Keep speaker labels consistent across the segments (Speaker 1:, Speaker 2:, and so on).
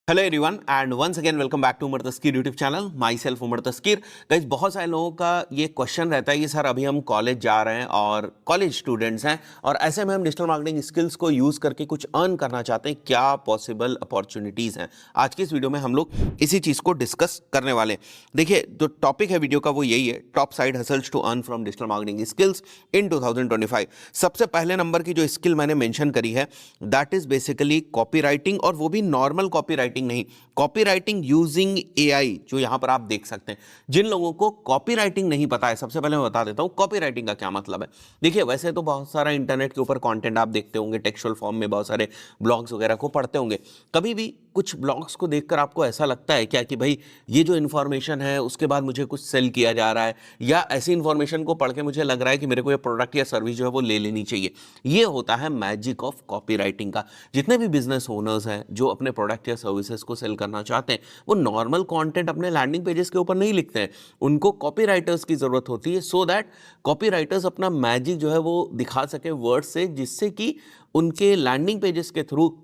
Speaker 1: Hello everyone and once again welcome back to Umar Taskeer YouTube channel. Myself Umar Taskeer. Guys, बहुत सारे लोगों का ये क्वेश्चन रहता है कि सर अभी हम कॉलेज जा रहे हैं और कॉलेज स्टूडेंट्स हैं और ऐसे में हम डिजिटल मार्केटिंग स्किल्स को यूज़ करके कुछ अर्न करना चाहते हैं, क्या पॉसिबल अपॉर्चुनिटीज़ हैं। आज की इस वीडियो में हम लोग इसी चीज़ को डिस्कस करने वाले हैं। देखिए, जो टॉपिक है वीडियो का वो यही है, top side hustles to earn from digital marketing skills in 2025। सबसे पहले नंबर की जो स्किल मैंने मेंशन करी है that is basically copy writing, और वो भी नॉर्मल कॉपी राइटिंग नहीं, कॉपी राइटिंग यूजिंग एआई, जो यहां पर आप देख सकते हैं। जिन लोगों को कॉपी राइटिंग नहीं पता है, सबसे पहले मैं बता देता हूं कॉपी राइटिंग का क्या मतलब है। देखिए, वैसे तो बहुत सारा इंटरनेट के ऊपर कंटेंट आप देखते होंगे, टेक्सचुअल फॉर्म में बहुत सारे ब्लॉग्स वगैरह को पढ़ते होंगे। कभी भी कुछ ब्लॉग्स को देखकर आपको ऐसा लगता है क्या कि भाई ये जो इन्फॉर्मेशन है उसके बाद मुझे कुछ सेल किया जा रहा है, या ऐसी इन्फॉर्मेशन को पढ़ के मुझे लग रहा है कि मेरे को ये प्रोडक्ट या सर्विस जो है वो ले लेनी चाहिए। ये होता है मैजिक ऑफ कॉपी राइटिंग का। जितने भी बिजनेस ओनर्स हैं जो अपने प्रोडक्ट या सर्विसेज को सेल करना चाहते हैं, वो नॉर्मल कंटेंट अपने लैंडिंग पेजेस के ऊपर नहीं लिखते हैं, उनको कॉपी राइटर्स की जरूरत होती है, सो दैट कॉपी राइटर्स अपना मैजिक जो है वो दिखा सके वर्ड से, जिससे कि उनके लैंडिंग पेजेस के थ्रू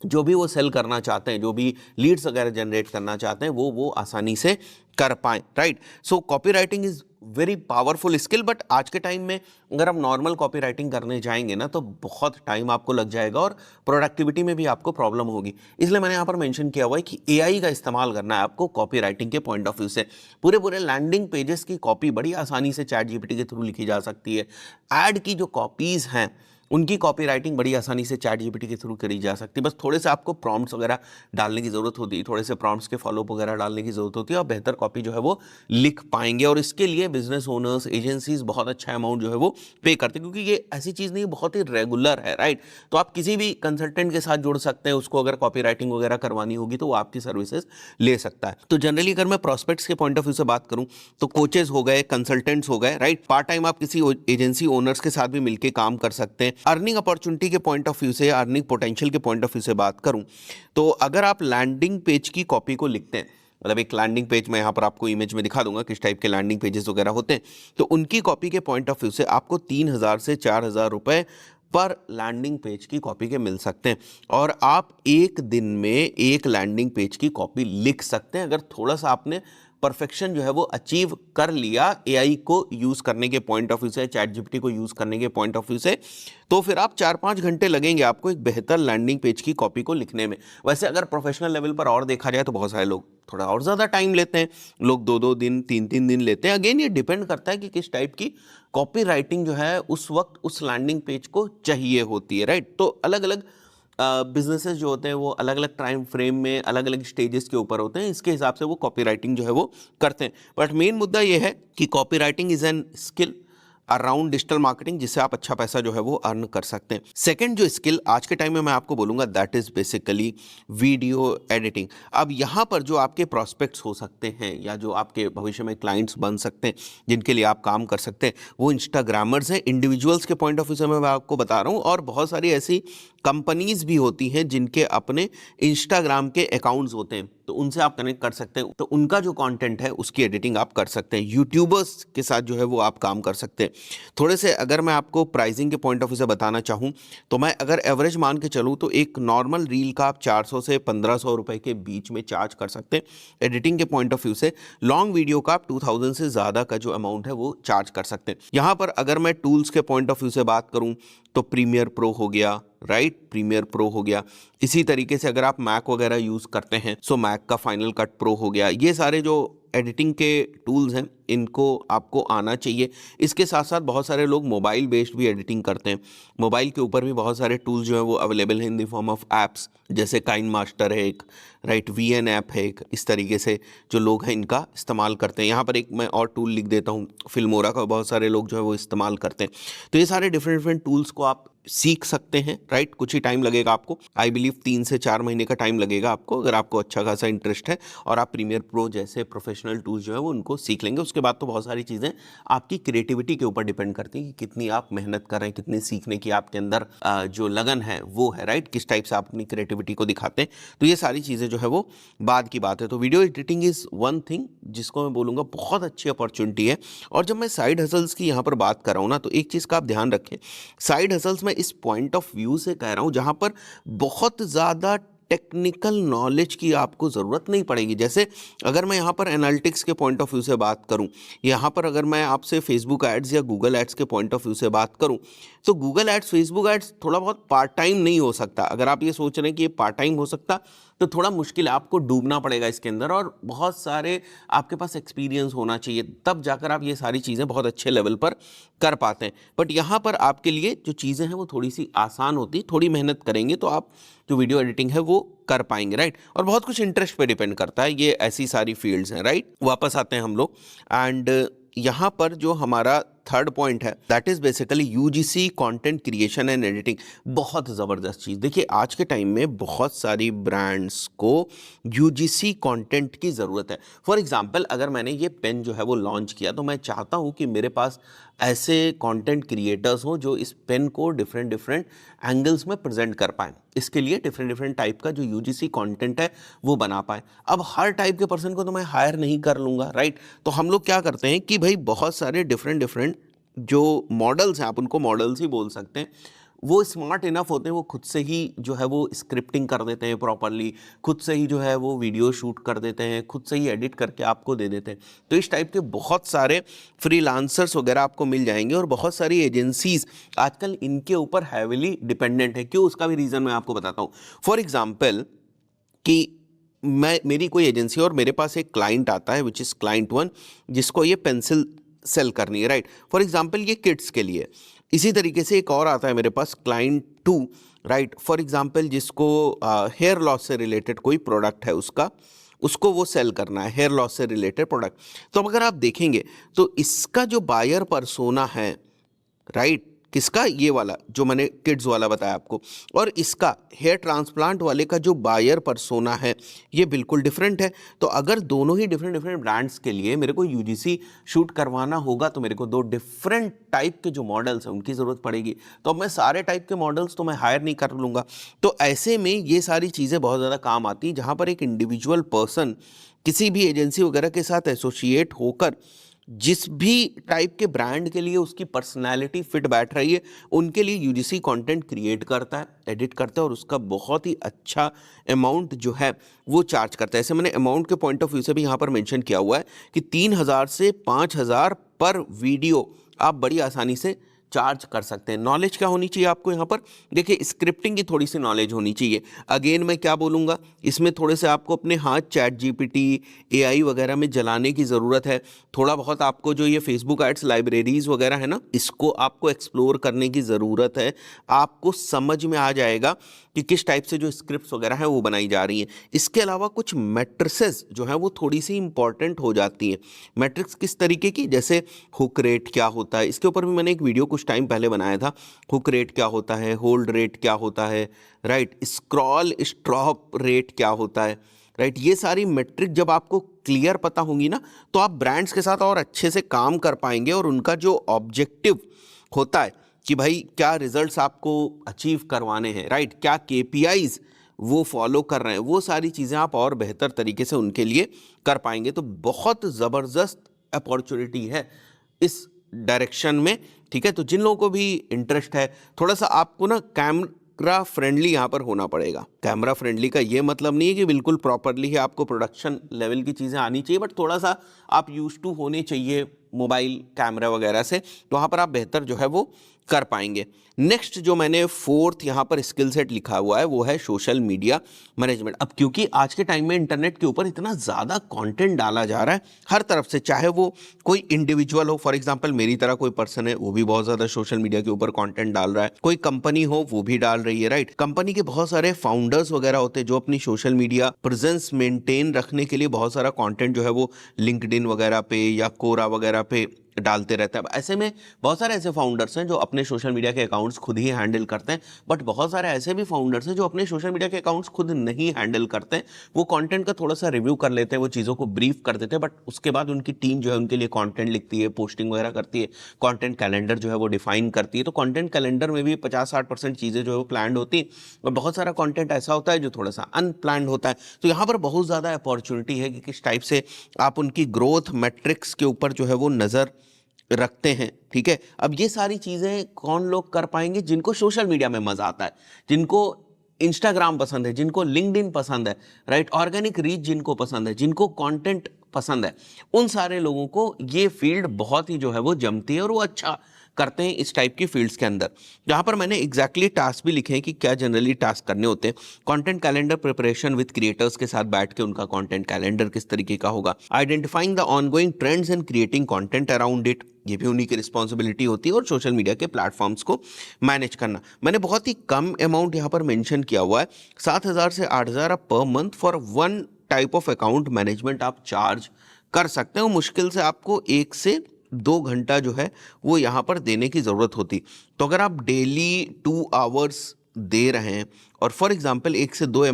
Speaker 1: जो भी वो सेल करना चाहते हैं, जो भी लीड्स वगैरह जनरेट करना चाहते हैं, वो आसानी से कर पाएं। Right, so copy writing is very powerful skill. But आज के टाइम में अगर आप नॉर्मल कॉपी राइटिंग करने जाएंगे ना, तो बहुत टाइम आपको लग जाएगा और प्रोडक्टिविटी में भी आपको प्रॉब्लम होगी। इसलिए मैंने यहाँ पर मेंशन किया हुआ है कि एआई का इस्तेमाल करना है आपको कॉपी राइटिंग के पॉइंट ऑफ व्यू से। पूरे पूरे लैंडिंग पेजेस की कॉपी बड़ी आसानी से चैट जीपीटी के थ्रू लिखी जा सकती है। एड की जो कॉपीज हैं उनकी कॉपी राइटिंग बड़ी आसानी से चैट जीपीटी के थ्रू करी जा सकती है। बस थोड़े से आपको प्रॉम्प्ट्स वगैरह डालने की ज़रूरत होती है, थोड़े से प्रॉम्प्ट्स के फॉलोअप वगैरह डालने की ज़रूरत होती है, और बेहतर कॉपी जो है वो लिख पाएंगे। और इसके लिए बिजनेस ओनर्स, एजेंसीज बहुत अच्छा अमाउंट जो है वो पे करते हैं, क्योंकि ये ऐसी चीज़ नहीं, बहुत ही रेगुलर है। राइट, तो आप किसी भी कंसल्टेंट के साथ जुड़ सकते हैं, उसको अगर कॉपी राइटिंग वगैरह करवानी होगी तो वो आपकी सर्विसेज ले सकता है। तो जनरली अगर मैं प्रॉस्पेक्ट्स के पॉइंट ऑफ व्यू से बात करूं, तो कोचेज हो गए, कंसल्टेंट्स हो गए, राइट, पार्ट टाइम आप किसी एजेंसी ओनर्स के साथ भी मिलकर काम कर सकते हैं। अर्निंग अपॉर्चुनिटी के पॉइंट ऑफ व्यू से, अर्निंग पोटेंशियल के पॉइंट ऑफ व्यू से बात करूं, तो अगर आप लैंडिंग पेज की कॉपी को लिखते हैं, मतलब एक लैंडिंग पेज मैं यहाँ पर आपको इमेज में दिखा दूंगा किस टाइप के लैंडिंग पेजेस वगैरह होते हैं, तो उनकी कॉपी के पॉइंट ऑफ व्यू से आपको 3,000 से 4,000 रुपए पर लैंडिंग पेज की कॉपी के मिल सकते हैं। और आप एक दिन में एक लैंडिंग पेज की कॉपी लिख सकते हैं, अगर थोड़ा सा आपने परफेक्शन जो है वो अचीव कर लिया एआई को यूज़ करने के पॉइंट ऑफ व्यू से, चैट जीपीटी को यूज़ करने के पॉइंट ऑफ व्यू से, तो फिर आप 4-5 घंटे लगेंगे आपको एक बेहतर लैंडिंग पेज की कॉपी को लिखने में। वैसे अगर प्रोफेशनल लेवल पर और देखा जाए तो बहुत सारे लोग थोड़ा और ज़्यादा टाइम लेते हैं, लोग 2-2 दिन, 3-3 दिन लेते हैं। अगेन ये डिपेंड करता है कि किस टाइप की कॉपी राइटिंग जो है उस वक्त उस लैंडिंग पेज को चाहिए होती है। राइट, तो अलग अलग बिजनेसेस जो होते हैं वो अलग अलग टाइम फ्रेम में, अलग अलग स्टेजेस के ऊपर होते हैं, इसके हिसाब से वो कॉपी राइटिंग जो है वो करते हैं। बट मेन मुद्दा ये है कि copy writing is an skill around digital marketing, जिससे आप अच्छा पैसा जो है वो अर्न कर सकते हैं। सेकंड जो स्किल आज के टाइम में मैं आपको बोलूंगा that is basically video editing. अब यहाँ पर जो आपके प्रॉस्पेक्ट्स हो सकते हैं या जो आपके भविष्य में क्लाइंट्स बन सकते हैं, जिनके लिए आप काम कर सकते हैं, वो इंस्टाग्रामर्स हैं। इंडिविजुअल्स के पॉइंट ऑफ व्यू से मैं आपको बता रहा हूँ, और बहुत सारी ऐसी कंपनीज भी होती हैं जिनके अपने इंस्टाग्राम के अकाउंट्स होते हैं, तो उनसे आप कनेक्ट कर सकते हैं, तो उनका जो कंटेंट है उसकी एडिटिंग आप कर सकते हैं। यूट्यूबर्स के साथ जो है वो आप काम कर सकते हैं। थोड़े से अगर मैं आपको प्राइसिंग के पॉइंट ऑफ व्यू से बताना चाहूँ, तो मैं अगर एवरेज मान के चलूँ तो एक नॉर्मल रील का आप 400 से 1,500 रुपए के बीच में चार्ज कर सकते हैं एडिटिंग के पॉइंट ऑफ व्यू से। लॉन्ग वीडियो का आप 2,000 से ज़्यादा का जो अमाउंट है वो चार्ज कर सकते हैं। यहाँ पर अगर मैं टूल्स के पॉइंट ऑफ व्यू से बात करूँ तो प्रीमियर प्रो हो गया, राइट, प्रीमियर प्रो हो गया। इसी तरीके से अगर आप मैक वगैरह यूज़ करते हैं, सो मैक का फाइनल कट प्रो हो गया। ये सारे जो एडिटिंग के टूल्स हैं इनको आपको आना चाहिए। इसके साथ साथ बहुत सारे लोग मोबाइल बेस्ड भी एडिटिंग करते हैं। मोबाइल के ऊपर भी बहुत सारे टूल्स जो है वो अवेलेबल हैं in the form of apps, जैसे काइन मास्टर है एक, राइट, वीएन ऐप है एक। इस तरीके से जो लोग हैं इनका इस्तेमाल करते हैं। यहाँ पर एक मैं और टूल लिख देता हूँ, फिल्मोरा का बहुत सारे लोग जो है वो इस्तेमाल करते हैं। तो ये सारे डिफरेंट डिफरेंट टूल्स को आप सीख सकते हैं। राइट, कुछ ही टाइम लगेगा आपको, आई बिलीव 3 से 4 महीने का टाइम लगेगा आपको, अगर आपको अच्छा खासा इंटरेस्ट है और आप प्रीमियर प्रो जैसे प्रोफेशनल टूल्स जो है वो उनको सीख लेंगे। उसके बाद तो बहुत सारी चीज़ें आपकी क्रिएटिविटी के ऊपर डिपेंड करती है कि कितनी आप मेहनत कर रहे हैं, कितनी सीखने की आपके अंदर जो लगन है वो है। राइट, किस टाइप से आप अपनी क्रिएटिविटी को दिखाते हैं, तो ये सारी चीज़ें जो है वो बाद की बात है। तो video editing is one thing जिसको मैं बोलूँगा बहुत अच्छी अपॉर्चुनिटी है। और जब मैं साइड हसल्स की यहाँ पर बात कर रहा हूँ ना, तो एक चीज़ का आप ध्यान रखें, साइड हसल्स में इस पॉइंट ऑफ व्यू से कह रहा हूँ जहाँ पर बहुत ज़्यादा टेक्निकल नॉलेज की आपको ज़रूरत नहीं पड़ेगी। जैसे अगर मैं यहाँ पर एनालिटिक्स के पॉइंट ऑफ व्यू से बात करूँ, यहाँ पर अगर मैं आपसे फेसबुक एड्स या गूगल एड्स के पॉइंट ऑफ व्यू से बात करूँ, तो गूगल एड्स, फेसबुक एड्स थोड़ा बहुत पार्ट टाइम नहीं हो सकता। अगर आप ये सोच रहे हैं कि ये पार्ट टाइम हो सकता, तो थोड़ा मुश्किल है, आपको डूबना पड़ेगा इसके अंदर और बहुत सारे आपके पास एक्सपीरियंस होना चाहिए, तब जाकर आप ये सारी चीज़ें बहुत अच्छे लेवल पर कर पाते हैं। बट यहाँ पर आपके लिए जो चीज़ें हैं वो थोड़ी सी आसान होती, थोड़ी मेहनत करेंगे तो आप जो वीडियो एडिटिंग है वो कर पाएंगे, राइट। और बहुत कुछ इंटरेस्ट पे डिपेंड करता है, ये ऐसी सारी फील्ड्स हैं, राइट। वापस आते हैं हम लोग, एंड यहाँ पर जो हमारा थर्ड पॉइंट है that is basically UGC content creation and editing. बहुत ज़बरदस्त चीज़। देखिए आज के टाइम में बहुत सारी ब्रांड्स को यूजीसी कंटेंट की ज़रूरत है। फॉर एग्जांपल अगर मैंने ये पेन जो है वो लॉन्च किया, तो मैं चाहता हूँ कि मेरे पास ऐसे कंटेंट क्रिएटर्स हों जो इस पेन को डिफरेंट डिफरेंट एंगल्स में प्रेजेंट कर पाएँ। इसके लिए डिफरेंट डिफरेंट टाइप का जो यूजीसी कंटेंट है वो बना पाए। अब हर टाइप के पर्सन को तो मैं हायर नहीं कर लूँगा, राइट। तो हम लोग क्या करते हैं कि भाई बहुत सारे डिफरेंट डिफरेंट जो मॉडल्स हैं, आप उनको मॉडल्स ही बोल सकते हैं, वो स्मार्ट इनफ होते हैं, वो खुद से ही जो है वो स्क्रिप्टिंग कर देते हैं प्रॉपरली, खुद से ही जो है वो वीडियो शूट कर देते हैं, खुद से ही एडिट करके आपको दे देते हैं। तो इस टाइप के बहुत सारे फ्रीलांसर्स वगैरह आपको मिल जाएंगे और बहुत सारी एजेंसीज आजकल इनके ऊपर हैविली डिपेंडेंट है। क्यों, उसका भी रीज़न मैं आपको बताता हूँ। फॉर एग्जाम्पल कि मेरी कोई एजेंसी और मेरे पास एक क्लाइंट आता है विच इज़ क्लाइंट 1, जिसको ये पेंसिल सेल करनी है, राइट। फॉर एग्जांपल ये किड्स के लिए। इसी तरीके से एक और आता है मेरे पास क्लाइंट 2, राइट। फॉर एग्जांपल जिसको हेयर लॉस से रिलेटेड कोई प्रोडक्ट है, उसको वो सेल करना है, हेयर लॉस से रिलेटेड प्रोडक्ट। तो अब अगर आप देखेंगे तो इसका जो बायर पर्सोना है, राइट, किसका, ये वाला जो मैंने किड्स वाला बताया आपको, और इसका हेयर ट्रांसप्लांट वाले का जो बायर पर्सोना है ये बिल्कुल डिफरेंट है। तो अगर दोनों ही डिफरेंट डिफरेंट ब्रांड्स के लिए मेरे को यूजीसी शूट करवाना होगा, तो मेरे को दो डिफरेंट टाइप के जो मॉडल्स हैं उनकी ज़रूरत पड़ेगी। तो अब मैं सारे टाइप के मॉडल्स तो मैं हायर नहीं कर लूँगा। तो ऐसे में ये सारी चीज़ें बहुत ज़्यादा काम आती, जहाँ पर एक इंडिविजुअल पर्सन किसी भी एजेंसी वगैरह के साथ एसोसिएट होकर जिस भी टाइप के ब्रांड के लिए उसकी पर्सनालिटी फिट बैठ रही है, उनके लिए यूजीसी कंटेंट क्रिएट करता है, एडिट करता है और उसका बहुत ही अच्छा अमाउंट जो है वो चार्ज करता है। ऐसे मैंने अमाउंट के पॉइंट ऑफ व्यू से भी यहाँ पर मेंशन किया हुआ है कि 3000 से 5000 पर वीडियो आप बड़ी आसानी से चार्ज कर सकते हैं। नॉलेज क्या होनी चाहिए आपको यहाँ पर, देखिए स्क्रिप्टिंग की थोड़ी सी नॉलेज होनी चाहिए। अगेन मैं क्या बोलूँगा, इसमें थोड़े से आपको अपने हाथ चैट जीपीटी, एआई वगैरह में जलाने की ज़रूरत है। थोड़ा बहुत आपको जो ये फेसबुक एड्स लाइब्रेरीज़ वगैरह है ना, इसको आपको एक्सप्लोर करने की ज़रूरत है। आपको समझ में आ जाएगा कि किस टाइप से जो स्क्रिप्ट्स वगैरह हैं वो बनाई जा रही हैं। इसके अलावा कुछ मैट्रिसेस जो हैं वो थोड़ी सी इंपॉर्टेंट हो जाती हैं। मैट्रिक्स किस तरीके की, जैसे हुक रेट क्या होता है, इसके ऊपर भी मैंने एक वीडियो कुछ टाइम पहले बनाया था। हुक रेट क्या होता है, होल्ड रेट क्या होता है, राइट, स्क्रॉल स्टॉप रेट क्या होता है, राइट। ये सारी मैट्रिक जब आपको क्लियर पता होंगी ना, तो आप ब्रांड्स के साथ और अच्छे से काम कर पाएंगे और उनका जो ऑब्जेक्टिव होता है कि भाई क्या रिजल्ट्स आपको अचीव करवाने हैं, राइट, क्या केपीआईज वो फॉलो कर रहे हैं, वो सारी चीज़ें आप और बेहतर तरीके से उनके लिए कर पाएंगे। तो बहुत ज़बरदस्त अपॉर्चुनिटी है इस डायरेक्शन में, ठीक है। तो जिन लोगों को भी इंटरेस्ट है, थोड़ा सा आपको ना कैमरा फ्रेंडली यहाँ पर होना पड़ेगा। कैमरा फ्रेंडली का ये मतलब नहीं है कि बिल्कुल प्रॉपरली ही आपको प्रोडक्शन लेवल की चीज़ें आनी चाहिए, बट थोड़ा सा आप यूज टू होने चाहिए मोबाइल कैमरा वगैरह से, तो वहाँ पर आप बेहतर जो है वो कर पाएंगे। नेक्स्ट जो मैंने फोर्थ यहाँ पर स्किल सेट लिखा हुआ है वो है सोशल मीडिया मैनेजमेंट। अब क्योंकि आज के टाइम में इंटरनेट के ऊपर इतना ज़्यादा कंटेंट डाला जा रहा है हर तरफ से, चाहे वो कोई इंडिविजुअल हो, फॉर एग्जांपल मेरी तरह कोई पर्सन है वो भी बहुत ज़्यादा सोशल मीडिया के ऊपर कंटेंट डाल रहा है, कोई कंपनी हो वो भी डाल रही है, राइट। कंपनी के बहुत सारे फाउंडर्स वगैरह होते हैं जो अपनी सोशल मीडिया प्रेजेंस मेंटेन रखने के लिए बहुत सारा कंटेंट जो है वो लिंक्डइन वगैरह पे या कोरा वगैरह पे डालते रहता है। ऐसे में बहुत सारे ऐसे फाउंडर्स हैं जो अपने सोशल मीडिया के अकाउंट्स खुद ही हैंडल करते हैं, बट बहुत सारे ऐसे भी फाउंडर्स हैं जो अपने सोशल मीडिया के अकाउंट्स खुद नहीं हैंडल करते हैं। वो कंटेंट का थोड़ा सा रिव्यू कर लेते हैं, वो चीज़ों को ब्रीफ कर देते हैं, बट उसके बाद उनकी टीम जो है उनके लिए कंटेंट लिखती है, पोस्टिंग वगैरह करती है, कंटेंट कैलेंडर जो है वो डिफाइन करती है। तो कंटेंट कैलेंडर में भी 50-60% चीज़ें जो है वो प्लान होती हैं और बहुत सारा कंटेंट ऐसा होता है जो थोड़ा सा अनप्लान्ड होता है। तो यहाँ पर बहुत ज़्यादा अपॉर्चुनिटी है कि किस टाइप से आप उनकी ग्रोथ मैट्रिक्स के ऊपर जो है वो नज़र रखते हैं, ठीक है। अब ये सारी चीज़ें कौन लोग कर पाएंगे, जिनको सोशल मीडिया में मज़ा आता है, जिनको इंस्टाग्राम पसंद है, जिनको लिंक्डइन पसंद है, राइट, ऑर्गेनिक रीच जिनको पसंद है, जिनको कंटेंट पसंद है, उन सारे लोगों को ये फील्ड बहुत ही जो है वो जमती है और वो अच्छा करते हैं इस टाइप की फील्ड्स के अंदर। यहाँ पर मैंने एग्जैक्टली टास्क भी लिखे हैं कि क्या जनरली टास्क करने होते हैं। Content calendar preparation with creators के साथ बैठ के उनका कंटेंट कैलेंडर किस तरीके का होगा, identifying the ongoing trends and creating content around it, ये भी उन्हीं की रिस्पॉन्सिबिलिटी होती है, और सोशल मीडिया के प्लेटफॉर्म्स को मैनेज करना। मैंने बहुत ही कम अमाउंट यहाँ पर मेंशन किया हुआ है, 7,000 से 8,000 per month for one type of account management आप चार्ज कर सकते हो। मुश्किल से आपको 1 से 2 घंटा जो है वो यहाँ पर देने की ज़रूरत होती। तो अगर आप डेली 2 आवर्स दे रहे हैं और फॉर एग्जांपल 1 से 2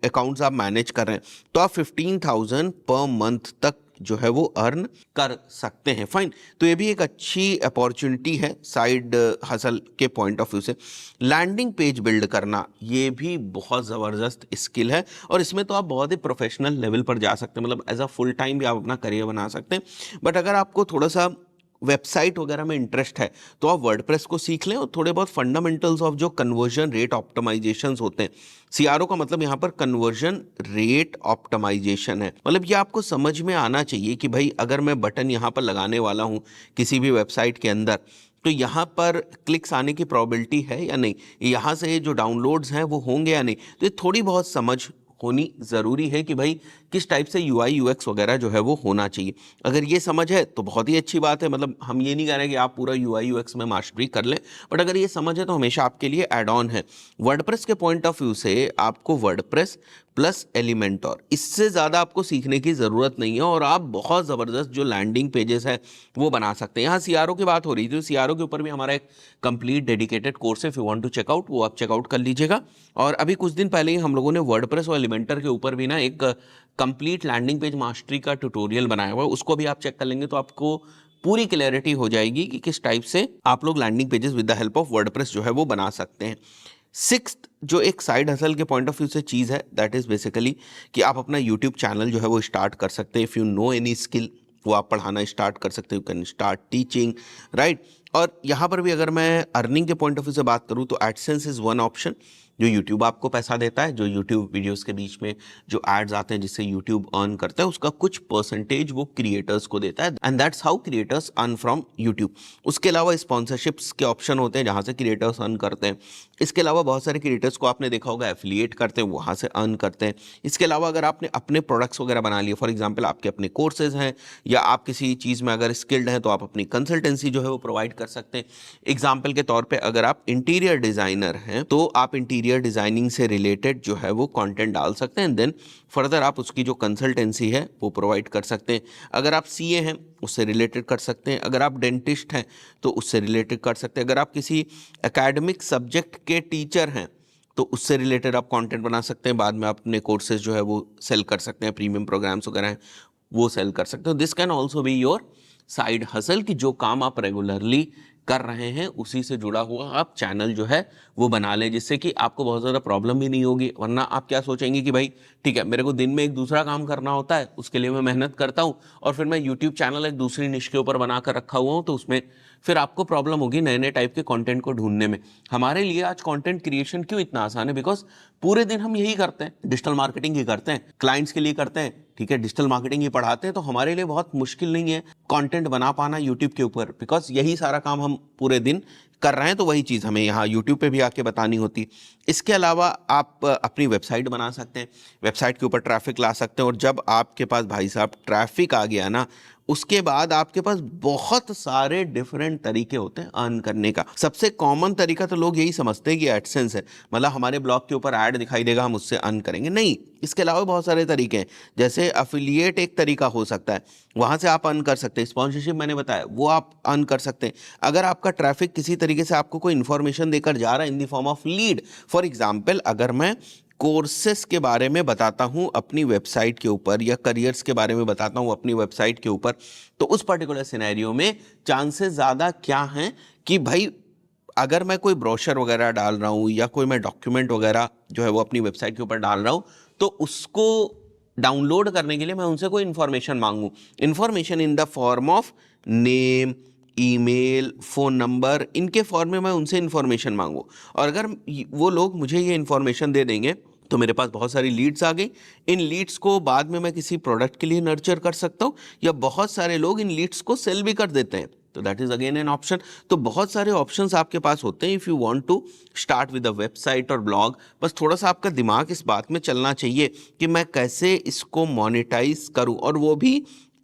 Speaker 1: अकाउंट्स आप मैनेज कर रहे हैं, तो आप 15,000 पर मंथ तक जो है वो अर्न कर सकते हैं। फाइन, तो ये भी एक अच्छी अपॉर्चुनिटी है साइड हसल के पॉइंट ऑफ व्यू से। लैंडिंग पेज बिल्ड करना ये भी बहुत ज़बरदस्त स्किल है, और इसमें तो आप बहुत ही प्रोफेशनल लेवल पर जा सकते हैं, मतलब एज अ फुल टाइम भी आप अपना करियर बना सकते हैं। बट अगर आपको थोड़ा सा वेबसाइट वगैरह में इंटरेस्ट है तो आप वर्डप्रेस को सीख लें, और थोड़े बहुत फंडामेंटल्स ऑफ जो कन्वर्जन रेट ऑप्टिमाइजेशंस होते हैं, सीआरओ का मतलब यहाँ पर कन्वर्जन रेट ऑप्टिमाइजेशन है, मतलब ये आपको समझ में आना चाहिए कि भाई अगर मैं बटन यहाँ पर लगाने वाला हूँ किसी भी वेबसाइट के अंदर, तो यहाँ पर क्लिक्स आने की प्रोबेबिलिटी है या नहीं, यहाँ से जो डाउनलोड्स हैं वो होंगे या नहीं। तो ये थोड़ी बहुत समझ होनी ज़रूरी है कि भाई किस टाइप से यूआई यूएक्स वगैरह जो है वो होना चाहिए। अगर ये समझ है तो बहुत ही अच्छी बात है, मतलब हम ये नहीं कह रहे कि आप पूरा यूआई यूएक्स में मास्टरी कर लें, बट अगर ये समझ है तो हमेशा आपके लिए ऐड ऑन है। वर्डप्रेस के पॉइंट ऑफ व्यू से आपको वर्डप्रेस प्लस एलिमेंटोर, इससे ज़्यादा आपको सीखने की ज़रूरत नहीं है, और आप बहुत ज़बरदस्त जो लैंडिंग पेजेस है वो बना सकते हैं। यहाँ सीआरओ की बात हो रही थी, तो सीआरओ के ऊपर भी हमारा एक कंप्लीट डेडिकेटेड कोर्स है, if you want to check out, वो आप चेकआउट कर लीजिएगा। और अभी कुछ दिन पहले ही हम लोगों ने वर्डप्रेस और एलिमेंटर के ऊपर भी ना एक कंप्लीट लैंडिंग पेज मास्टरी का ट्यूटोरियल बनाया हुआ है, उसको भी आप चेक कर लेंगे तो आपको पूरी क्लैरिटी हो जाएगी कि किस टाइप से आप लोग landing pages with the help of WordPress जो है वो बना सकते हैं। सिक्स्थ जो एक साइड हसल के पॉइंट ऑफ व्यू से चीज़ है, दैट इज़ बेसिकली कि आप अपना यूट्यूब चैनल जो है वो स्टार्ट कर सकते हैं। If you know any skill, वो आप पढ़ाना स्टार्ट कर सकते हो, you can start teaching, right. और यहाँ पर भी अगर मैं अर्निंग के पॉइंट ऑफ व्यू से बात करूँ तो एडसेंस इज़ वन ऑप्शन, जो यूट्यूब आपको पैसा देता है, जो यूट्यूब वीडियोस के बीच में जो एड्स आते हैं जिससे यूट्यूब अर्न करता है, उसका कुछ परसेंटेज वो क्रिएटर्स को देता है, and that's how creators earn from YouTube. उसके अलावा स्पॉन्सरशिप्स के ऑप्शन होते हैं जहाँ से क्रिएटर्स अर्न करते हैं। इसके अलावा बहुत सारे क्रिएटर्स को आपने देखा होगा एफिलिएट करते हैं, वहाँ से अर्न करते हैं। इसके अलावा अगर आपने अपने प्रोडक्ट्स वगैरह बना लिए, फॉर एग्जाम्पल आपके अपने कोर्सेज हैं, या आप किसी चीज़ में अगर स्किल्ड हैं तो आप अपनी कंसल्टेंसी जो है वो प्रोवाइड कर सकते हैं। एग्जाम्पल के तौर पर अगर आप इंटीरियर डिज़ाइनर हैं तो आप इंटीरियर डिज़ाइनिंग से रिलेटेड जो है वो कंटेंट डाल सकते हैं, देन फर्दर आप उसकी जो कंसल्टेंसी है वो प्रोवाइड कर सकते हैं। अगर आप सीए हैं उससे रिलेटेड कर सकते हैं, अगर आप डेंटिस्ट हैं तो उससे रिलेटेड कर सकते हैं, अगर आप किसी एकेडमिक सब्जेक्ट के टीचर हैं तो उससे रिलेटेड आप कंटेंट बना सकते हैं। बाद में आप अपने कोर्सेज जो है वो सेल कर सकते हैं, प्रीमियम प्रोग्राम्स वगैरह हैं वो सेल कर सकते हो। This can also be your side hustle, कि जो काम आप रेगुलरली कर रहे हैं उसी से जुड़ा हुआ आप चैनल जो है वो बना लें, जिससे कि आपको बहुत ज़्यादा प्रॉब्लम भी नहीं होगी। वरना आप क्या सोचेंगे कि भाई ठीक है, मेरे को दिन में एक दूसरा काम करना होता है, उसके लिए मैं मेहनत करता हूँ, और फिर मैं यूट्यूब चैनल एक दूसरी निश के ऊपर बना कर रखा हुआ हूँ, तो उसमें फिर आपको प्रॉब्लम होगी नए नए टाइप के कंटेंट को ढूंढने में। हमारे लिए आज कंटेंट क्रिएशन क्यों इतना आसान है, बिकॉज पूरे दिन हम यही करते हैं, डिजिटल मार्केटिंग ही करते हैं, क्लाइंट्स के लिए करते हैं, ठीक है, डिजिटल मार्केटिंग ही पढ़ाते हैं, तो हमारे लिए बहुत मुश्किल नहीं है कंटेंट बना पाना यूट्यूब के ऊपर, बिकॉज यही सारा काम हम पूरे दिन कर रहे हैं, तो वही चीज़ हमें यहाँ यूट्यूब पे भी आके बतानी होती। इसके अलावा आप अपनी वेबसाइट बना सकते हैं, वेबसाइट के ऊपर ट्रैफिक ला सकते हैं, और जब आपके पास भाई साहब ट्रैफिक आ गया ना, उसके बाद आपके पास बहुत सारे डिफरेंट तरीके होते हैं अर्न करने का। सबसे कॉमन तरीका तो लोग यही समझते हैं कि एडसेंस है, मतलब हमारे ब्लॉग के ऊपर ऐड दिखाई देगा हम उससे अर्न करेंगे, नहीं, इसके अलावा बहुत सारे तरीके हैं। जैसे अफिलिएट एक तरीका हो सकता है, वहाँ से आप अर्न कर सकते हैं। स्पॉन्सरशिप मैंने बताया, वो आप अर्न कर सकते हैं। अगर आपका ट्रैफिक किसी तरीके से आपको कोई इन्फॉर्मेशन देकर जा रहा है in the form of lead, for example अगर मैं कोर्सेस के बारे में बताता हूं अपनी वेबसाइट के ऊपर, या करियर्स के बारे में बताता हूं अपनी वेबसाइट के ऊपर, तो उस पर्टिकुलर सिनेरियो में चांसेस ज़्यादा क्या हैं कि भाई अगर मैं कोई ब्रोशर वगैरह डाल रहा हूं या कोई मैं डॉक्यूमेंट वगैरह जो है वो अपनी वेबसाइट के ऊपर डाल रहा हूं, तो उसको डाउनलोड करने के लिए मैं उनसे कोई इन्फॉर्मेशन मांगूं, information in the form of name, email, phone number, इनके फॉर्म में मैं उनसे इन्फॉर्मेशन मांगूँ और अगर वो लोग मुझे ये इन्फॉर्मेशन दे देंगे तो मेरे पास बहुत सारी लीड्स आ गई। इन लीड्स को बाद में मैं किसी प्रोडक्ट के लिए नर्चर कर सकता हूँ या बहुत सारे लोग इन लीड्स को सेल भी कर देते हैं, तो that is again an option. तो बहुत सारे ऑप्शंस आपके पास होते हैं if you want to start with a website और ब्लॉग। बस थोड़ा सा आपका दिमाग इस बात में चलना चाहिए कि मैं कैसे इसको मोनेटाइज करूं और वो भी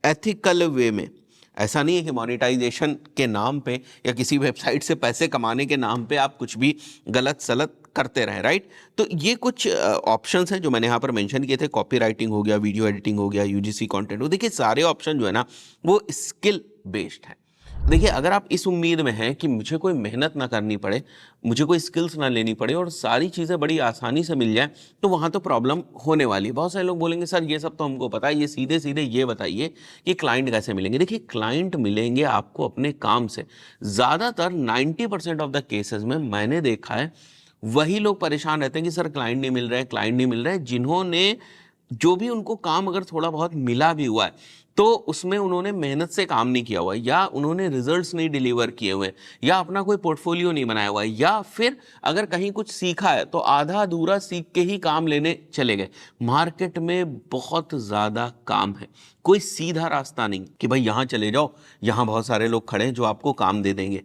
Speaker 1: एथिकल वे में। ऐसा नहीं है कि मोनेटाइजेशन के नाम पे या किसी वेबसाइट से पैसे कमाने के नाम पे आप कुछ भी गलत सलत करते रहें, राइट। तो ये कुछ ऑप्शंस हैं जो मैंने यहाँ पर मेंशन किए थे। कॉपी राइटिंग हो गया, वीडियो एडिटिंग हो गया, यूजीसी कंटेंट हो। देखिए सारे ऑप्शन जो है ना वो स्किल बेस्ड है। देखिए अगर आप इस उम्मीद में हैं कि मुझे कोई मेहनत ना करनी पड़े, मुझे कोई स्किल्स ना लेनी पड़े और सारी चीज़ें बड़ी आसानी से मिल जाए, तो वहाँ तो प्रॉब्लम होने वाली है। बहुत सारे लोग बोलेंगे सर ये सब तो हमको पता है, ये सीधे सीधे ये बताइए कि क्लाइंट कैसे मिलेंगे। देखिए क्लाइंट मिलेंगे आपको अपने काम से। ज़्यादातर 90% ऑफ द केसेस में मैंने देखा है वही लोग परेशान रहते हैं कि सर क्लाइंट नहीं मिल रहे हैं, क्लाइंट नहीं मिल रहे हैं, जिन्होंने जो भी उनको काम अगर थोड़ा बहुत मिला भी हुआ है तो उसमें उन्होंने मेहनत से काम नहीं किया हुआ है या उन्होंने रिजल्ट्स नहीं डिलीवर किए हुए या अपना कोई पोर्टफोलियो नहीं बनाया हुआ है या फिर अगर कहीं कुछ सीखा है तो आधा अधूरा सीख के ही काम लेने चले गए। मार्केट में बहुत ज़्यादा काम है, कोई सीधा रास्ता नहीं कि भाई यहाँ चले जाओ, यहाँ बहुत सारे लोग खड़े हैं जो आपको काम दे देंगे,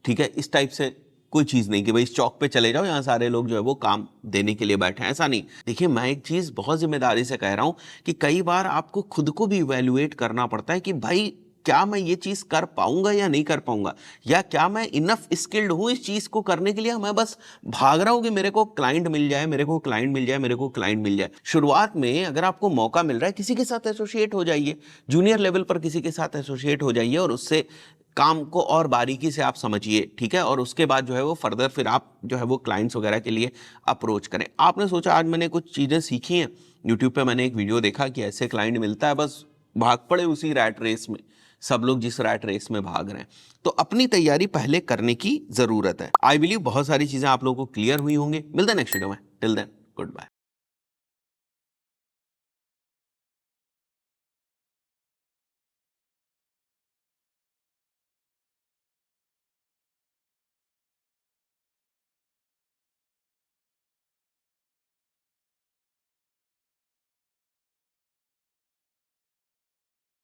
Speaker 1: ठीक है। इस टाइप से कोई चीज़ नहीं कि भाई इस चौक पे चले जाओ, यहाँ सारे लोग जो है वो काम देने के लिए बैठे हैं, ऐसा नहीं। देखिए मैं एक चीज़ बहुत जिम्मेदारी से कह रहा हूँ कि कई बार आपको खुद को भी इवैल्यूएट करना पड़ता है कि भाई क्या मैं ये चीज़ कर पाऊंगा या नहीं कर पाऊंगा, या क्या मैं इनफ स्किल्ड हूँ इस चीज़ को करने के लिए। मैं बस भाग रहा हूँ कि मेरे को क्लाइंट मिल जाए, मेरे को क्लाइंट मिल जाए, मेरे को क्लाइंट मिल जाए। शुरुआत में अगर आपको मौका मिल रहा है किसी के साथ एसोसिएट हो जाइए, जूनियर लेवल पर किसी के साथ एसोसिएट हो जाइए और उससे काम को और बारीकी से आप समझिए, ठीक है। और उसके बाद जो है वो फर्दर फिर आप जो है वो क्लाइंट्स वगैरह के लिए अप्रोच करें। आपने सोचा आज मैंने कुछ चीज़ें सीखी हैं, यूट्यूब पे मैंने एक वीडियो देखा कि ऐसे क्लाइंट मिलता है, बस भाग पड़े उसी रैट रेस में, सब लोग जिस रैट रेस में भाग रहे हैं। तो अपनी तैयारी पहले करने की ज़रूरत है। आई बिलीव बहुत सारी चीज़ें आप लोगों को क्लियर हुई होंगी। मिलते हैं नेक्स्ट वीडियो में, टिल देन गुड बाय।